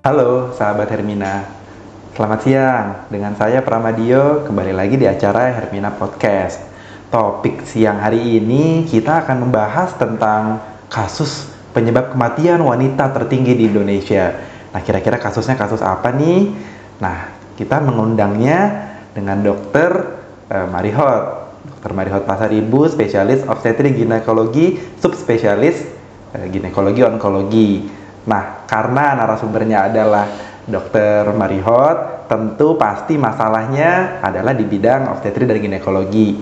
Halo sahabat Hermina, selamat siang. Dengan saya Pramadio, kembali lagi di acara Hermina Podcast. Topik siang hari ini kita akan membahas tentang kasus penyebab kematian wanita tertinggi di Indonesia. Nah, kira-kira kasusnya kasus apa nih? Nah, kita mengundangnya dengan Dokter Marihot. Dokter Marihot Pasaribu, spesialis obstetrik ginekologi, subspesialis ginekologi onkologi. Nah, karena narasumbernya adalah Dokter Marihot, tentu pasti masalahnya adalah di bidang obstetrik dan ginekologi.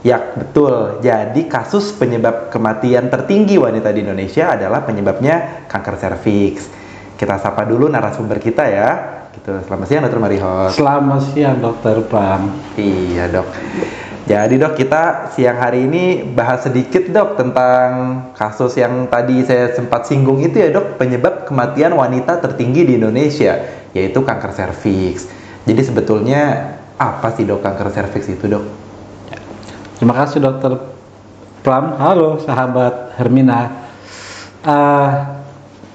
Ya, betul. Jadi kasus penyebab kematian tertinggi wanita di Indonesia adalah penyebabnya kanker serviks. Kita sapa dulu narasumber kita ya. Gitu. Selamat siang Dokter Marihot. Selamat siang Dokter Pram. Iya dok. Jadi dok, kita siang hari ini bahas sedikit dok tentang kasus yang tadi saya sempat singgung itu ya dok, penyebab kematian wanita tertinggi di Indonesia, yaitu kanker serviks. Jadi sebetulnya apa sih dok kanker serviks itu dok? Terima kasih Dokter Pram. Halo sahabat Hermina.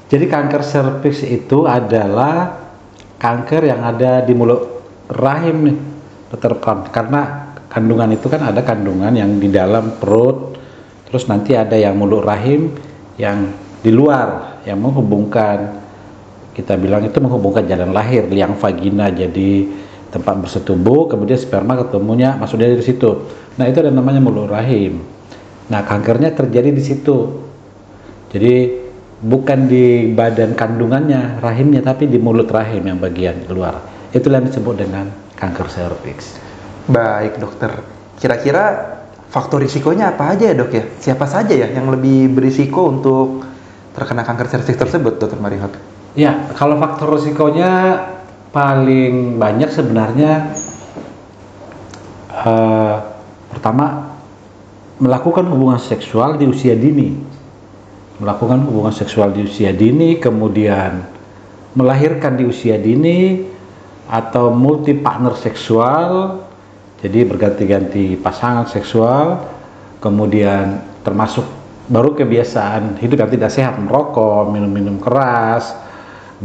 Jadi kanker serviks itu adalah kanker yang ada di mulut rahim nih Dokter Pram. Karena kandungan itu kan ada kandungan yang di dalam perut, terus nanti ada yang mulut rahim yang di luar yang menghubungkan, kita bilang itu menghubungkan jalan lahir, liang vagina, jadi tempat bersetubuh, kemudian sperma ketemunya masuk dari situ. Nah, itu ada namanya mulut rahim. Nah, kankernya terjadi di situ. Jadi bukan di badan kandungannya, rahimnya, tapi di mulut rahim yang bagian luar. Itulah yang disebut dengan kanker serviks. Baik dokter, kira-kira faktor risikonya apa aja ya dok ya? Siapa saja ya yang lebih berisiko untuk terkena kanker serviks tersebut dokter Marihot? Ya, kalau faktor risikonya paling banyak sebenarnya pertama, melakukan hubungan seksual di usia dini. Melakukan hubungan seksual di usia dini, kemudian melahirkan di usia dini, atau multi partner seksual, jadi berganti-ganti pasangan seksual, kemudian termasuk baru kebiasaan hidup yang tidak sehat, merokok, minum-minum keras,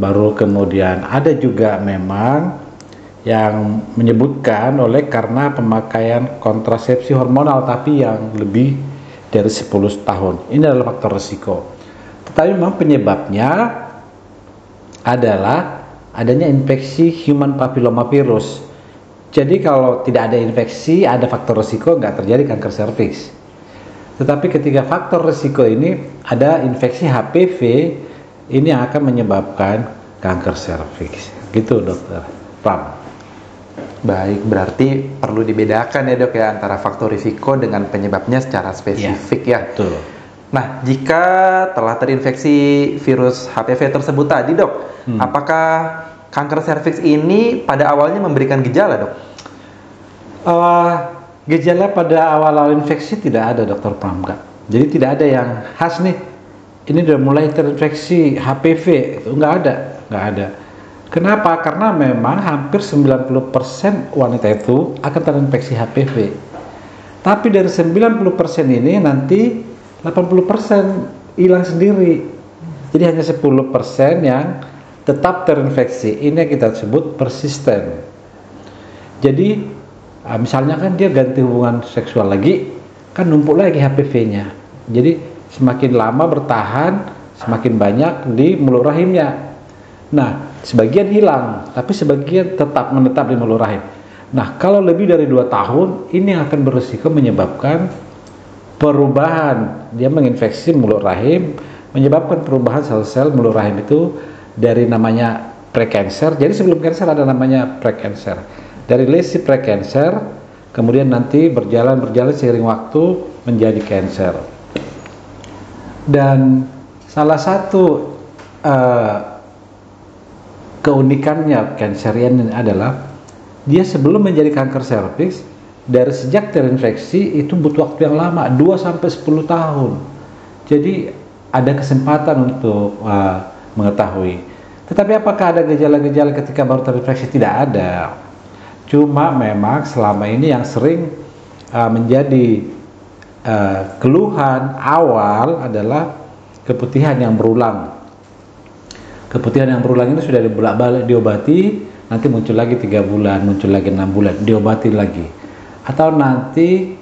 baru kemudian ada juga memang yang menyebutkan oleh karena pemakaian kontrasepsi hormonal tapi yang lebih dari 10 tahun. Ini adalah faktor risiko. Tetapi memang penyebabnya adalah adanya infeksi human papilloma virus. Jadi kalau tidak ada infeksi, ada faktor risiko nggak terjadi kanker serviks. Tetapi ketika faktor risiko ini ada infeksi HPV, ini yang akan menyebabkan kanker serviks. Gitu dokter Pram. Baik, berarti perlu dibedakan ya dok ya antara faktor risiko dengan penyebabnya secara spesifik ya. Betul. Nah, jika telah terinfeksi virus HPV tersebut tadi dok, apakah kanker serviks ini pada awalnya memberikan gejala dok? Gejala pada awal-awal infeksi tidak ada dokter Pram. Jadi tidak ada yang khas nih, ini udah mulai terinfeksi HPV, itu nggak ada. Kenapa? Karena memang hampir 90% wanita itu akan terinfeksi HPV. Tapi dari 90% ini nanti 80% hilang sendiri. Jadi hanya 10% yang tetap terinfeksi. Ini yang kita sebut persisten. Jadi misalnya kan dia ganti hubungan seksual lagi, kan numpuk lagi HPV-nya. Jadi semakin lama bertahan, semakin banyak di mulut rahimnya. Nah, sebagian hilang, tapi sebagian tetap menetap di mulut rahim. Nah, kalau lebih dari 2 tahun, ini akan berisiko menyebabkan perubahan. Dia menginfeksi mulut rahim, menyebabkan perubahan sel-sel mulut rahim itu dari namanya prekanser. Jadi sebelum kanker ada namanya prekanser. Dari lesi prekanser, kemudian nanti berjalan seiring waktu menjadi kanker. Dan salah satu keunikannya kanserian ini adalah dia sebelum menjadi kanker serviks, dari sejak terinfeksi itu butuh waktu yang lama, 2-10 tahun. Jadi ada kesempatan untuk mengetahui. Tetapi apakah ada gejala-gejala ketika baru terinfeksi? Tidak ada. Cuma memang selama ini yang sering menjadi keluhan awal adalah keputihan yang berulang. Keputihan yang berulang itu sudah dibolak-balik diobati, nanti muncul lagi 3 bulan, muncul lagi 6 bulan, diobati lagi. Atau nanti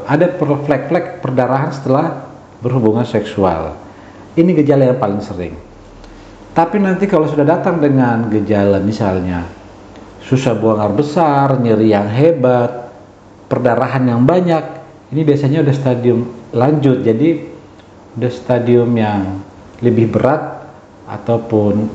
ada flek-flek perdarahan setelah berhubungan seksual. Ini gejala yang paling sering. Tapi nanti kalau sudah datang dengan gejala misalnya susah buang air besar, nyeri yang hebat, perdarahan yang banyak, ini biasanya udah stadium lanjut, jadi udah stadium yang lebih berat ataupun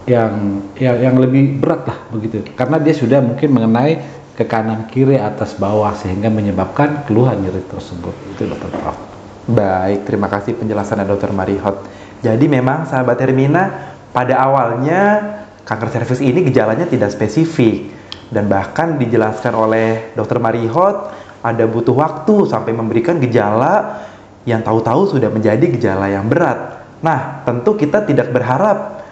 yang lebih berat lah begitu, karena dia sudah mungkin mengenai ke kanan kiri atas bawah sehingga menyebabkan keluhan nyeri tersebut. Itu Dokter Prof. Baik, terima kasih penjelasannya Dokter Marihot. Jadi memang sahabat Hermina, pada awalnya kanker serviks ini gejalanya tidak spesifik, dan bahkan dijelaskan oleh Dokter Marihot ada butuh waktu sampai memberikan gejala yang tahu-tahu sudah menjadi gejala yang berat. Nah, tentu kita tidak berharap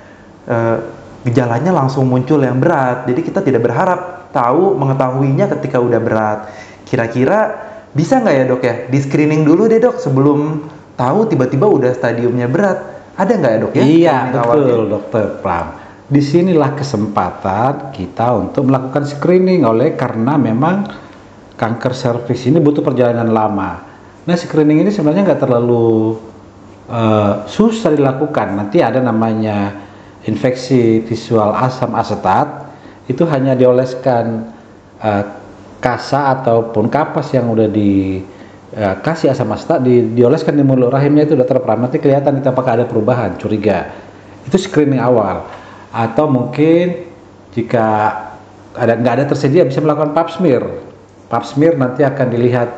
gejalanya langsung muncul yang berat. Jadi kita tidak berharap mengetahuinya ketika udah berat. Kira-kira bisa nggak ya dok ya, di screening dulu deh dok sebelum tahu tiba-tiba udah stadiumnya berat. Ada nggak ya dok ya? Iya betul Dokter Pram. Disinilah kesempatan kita untuk melakukan screening karena memang kanker serviks ini butuh perjalanan lama. Nah, screening ini sebenarnya nggak terlalu susah dilakukan. Nanti ada namanya infeksi visual asam asetat, itu hanya dioleskan kasa ataupun kapas yang udah dikasih asam asetat, dioleskan di mulut rahimnya itu Dokter Pram. Nanti kelihatan itu apakah ada perubahan, curiga. Itu screening awal. Atau mungkin jika nggak ada tersedia bisa melakukan pap smear. Pap smear nanti akan dilihat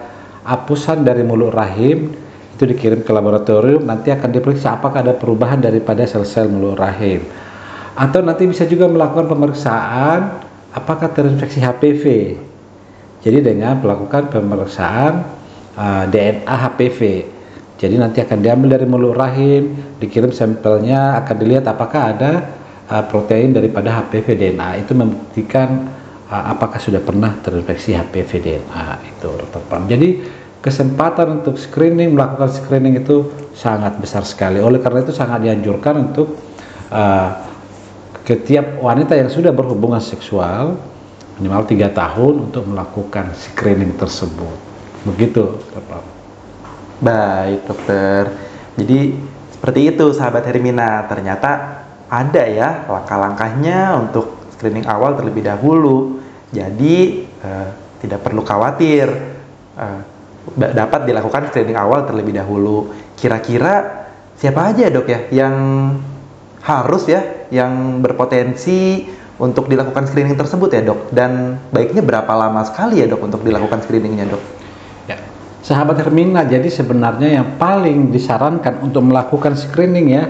apusan dari mulut rahim, itu dikirim ke laboratorium, nanti akan diperiksa apakah ada perubahan daripada sel-sel mulut rahim. Atau nanti bisa juga melakukan pemeriksaan apakah terinfeksi HPV. Jadi dengan melakukan pemeriksaan DNA HPV. Jadi nanti akan diambil dari mulut rahim, dikirim sampelnya, akan dilihat apakah ada protein daripada HPV DNA. Itu membuktikan apakah sudah pernah terinfeksi HPV DNA itu Dokter Pram. Jadi kesempatan untuk melakukan screening itu sangat besar sekali. Oleh karena itu sangat dianjurkan untuk setiap wanita yang sudah berhubungan seksual minimal 3 tahun untuk melakukan screening tersebut. Begitu Dokter Pram. Baik dokter. Jadi seperti itu sahabat Hermina. Ternyata ada ya langkah-langkahnya untuk screening awal terlebih dahulu. Jadi tidak perlu khawatir. Dapat dilakukan screening awal terlebih dahulu. Kira-kira siapa aja dok ya yang harus ya, yang berpotensi untuk dilakukan screening tersebut ya dok? Dan baiknya berapa lama sekali ya dok untuk dilakukan screeningnya dok? Ya, sahabat Hermina, jadi sebenarnya yang paling disarankan untuk melakukan screening ya,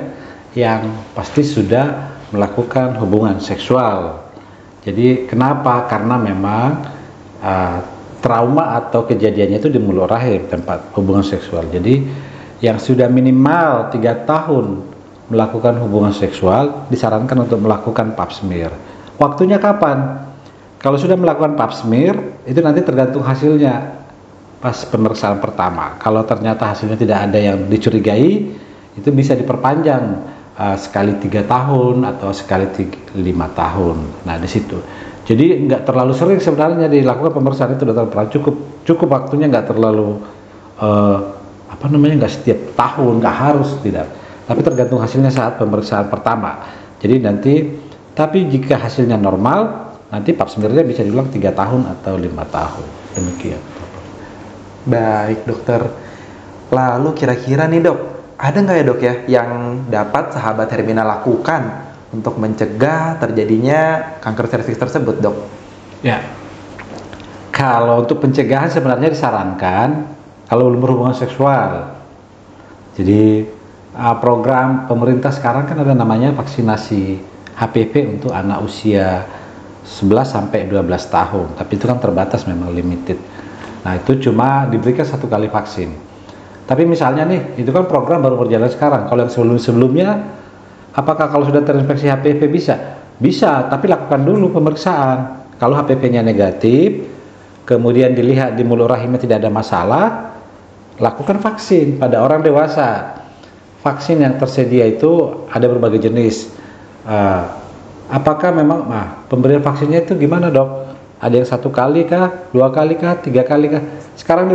yang pasti sudah melakukan hubungan seksual. Jadi kenapa? Karena memang trauma atau kejadiannya itu di mulut rahim tempat hubungan seksual. Jadi yang sudah minimal 3 tahun melakukan hubungan seksual disarankan untuk melakukan pap smear. Waktunya kapan? Kalau sudah melakukan pap smear itu nanti tergantung hasilnya pas pemeriksaan pertama. Kalau ternyata hasilnya tidak ada yang dicurigai, itu bisa diperpanjang sekali 3 tahun atau sekali 5 tahun. Nah di situ. Jadi nggak terlalu sering sebenarnya dilakukan pemeriksaan itu Dokter Pram. Cukup waktunya, nggak terlalu nggak setiap tahun, nggak harus, tidak. Tapi tergantung hasilnya saat pemeriksaan pertama. Jadi tapi jika hasilnya normal, nanti pap smear-nya bisa diulang 3 tahun atau 5 tahun. Demikian. Baik dokter. Lalu kira-kira nih dok, ada nggak ya dok ya yang dapat sahabat Hermina lakukan untuk mencegah terjadinya kanker serviks tersebut dok? Ya, kalau untuk pencegahan sebenarnya disarankan kalau belum berhubungan seksual. Jadi program pemerintah sekarang kan ada namanya vaksinasi HPV untuk anak usia 11 sampai 12 tahun. Tapi itu kan terbatas, memang limited. Nah itu cuma diberikan 1 kali vaksin. Tapi misalnya nih, itu kan program baru berjalan sekarang. Kalau yang sebelum-sebelumnya, apakah kalau sudah terinfeksi HPV bisa? Bisa, tapi lakukan dulu pemeriksaan. Kalau HPV-nya negatif, kemudian dilihat di mulut rahimnya tidak ada masalah, lakukan vaksin pada orang dewasa. vaksin yang tersedia itu ada berbagai jenis. Apakah memang, pemberian vaksinnya itu gimana dok? Ada yang 1 kali kah, 2 kali kah, 3 kali kah? Sekarang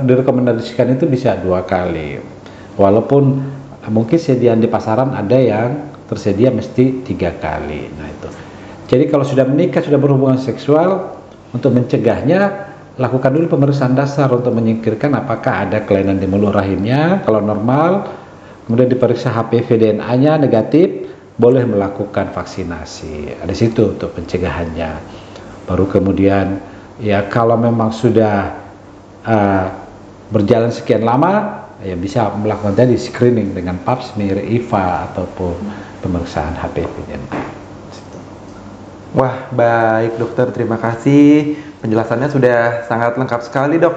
direkomendasikan itu bisa 2 kali. Walaupun mungkin sediaan di pasaran ada yang tersedia mesti 3 kali. Nah itu. Jadi kalau sudah menikah, sudah berhubungan seksual, untuk mencegahnya, lakukan dulu pemeriksaan dasar untuk menyingkirkan apakah ada kelainan di mulut rahimnya. Kalau normal, kemudian diperiksa HPV DNA-nya negatif, boleh melakukan vaksinasi. Ada situ untuk pencegahannya. Baru kemudian, ya kalau memang sudah berjalan sekian lama, ya bisa melakukan tadi screening dengan pap smear, IVA ataupun pemeriksaan HPV DNA. Wah, baik dokter, terima kasih. Penjelasannya sudah sangat lengkap sekali dok.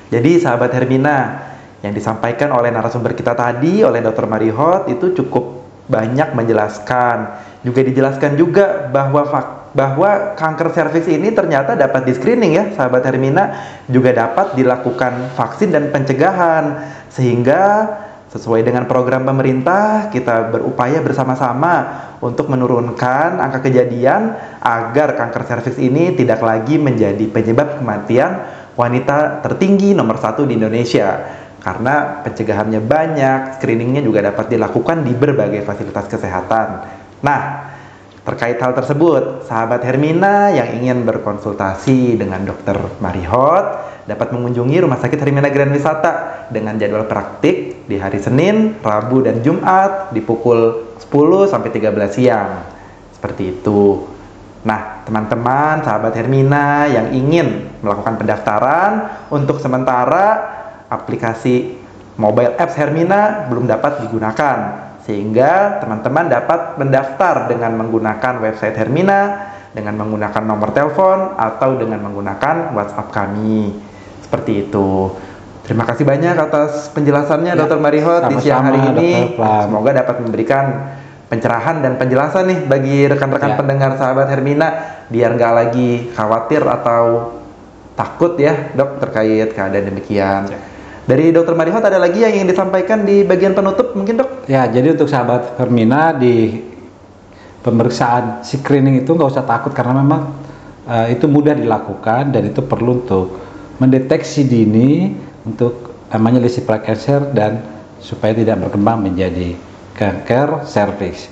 Jadi sahabat Hermina, yang disampaikan oleh narasumber kita tadi, oleh Dr. Marihot, itu cukup banyak menjelaskan. Juga dijelaskan juga bahwa kanker serviks ini ternyata dapat di screening ya sahabat Hermina, juga dapat dilakukan vaksin dan pencegahan. Sehingga sesuai dengan program pemerintah, kita berupaya bersama-sama untuk menurunkan angka kejadian agar kanker serviks ini tidak lagi menjadi penyebab kematian wanita tertinggi nomor 1 di Indonesia. Karena pencegahannya banyak, screeningnya juga dapat dilakukan di berbagai fasilitas kesehatan. Nah, terkait hal tersebut, sahabat Hermina yang ingin berkonsultasi dengan Dr. Marihot dapat mengunjungi Rumah Sakit Hermina Grand Wisata dengan jadwal praktik di hari Senin, Rabu, dan Jumat di pukul 10 sampai 13 siang. Seperti itu. Nah, teman-teman sahabat Hermina yang ingin melakukan pendaftaran, untuk sementara aplikasi mobile apps Hermina belum dapat digunakan. Sehingga teman-teman dapat mendaftar dengan menggunakan website Hermina, dengan menggunakan nomor telepon, atau dengan menggunakan WhatsApp kami. Seperti itu. Terima kasih banyak atas penjelasannya Dr. Marihot di siang hari ini. Semoga dapat memberikan pencerahan dan penjelasan nih bagi rekan-rekan pendengar sahabat Hermina, biar nggak lagi khawatir atau takut ya dok terkait keadaan demikian. Dari Dr. Marihot ada lagi yang ingin disampaikan di bagian penutup mungkin dok? Ya, jadi untuk sahabat Hermina di pemeriksaan screening itu nggak usah takut, karena memang itu mudah dilakukan dan itu perlu untuk mendeteksi dini untuk namanya lesi precancer dan supaya tidak berkembang menjadi kanker serviks.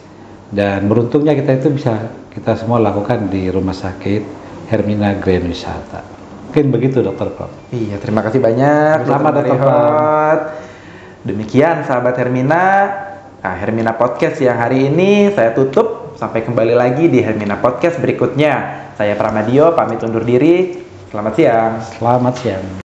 Dan beruntungnya kita itu bisa kita semua lakukan di Rumah Sakit Hermina Grand Wisata. Mungkin begitu Dr. Pram. Iya, terima kasih banyak Sama Dr. Pram. Demikian sahabat Hermina, Hermina Podcast yang hari ini saya tutup. Sampai kembali lagi di Hermina Podcast berikutnya. Saya Pramadio pamit undur diri. Selamat siang. Selamat siang.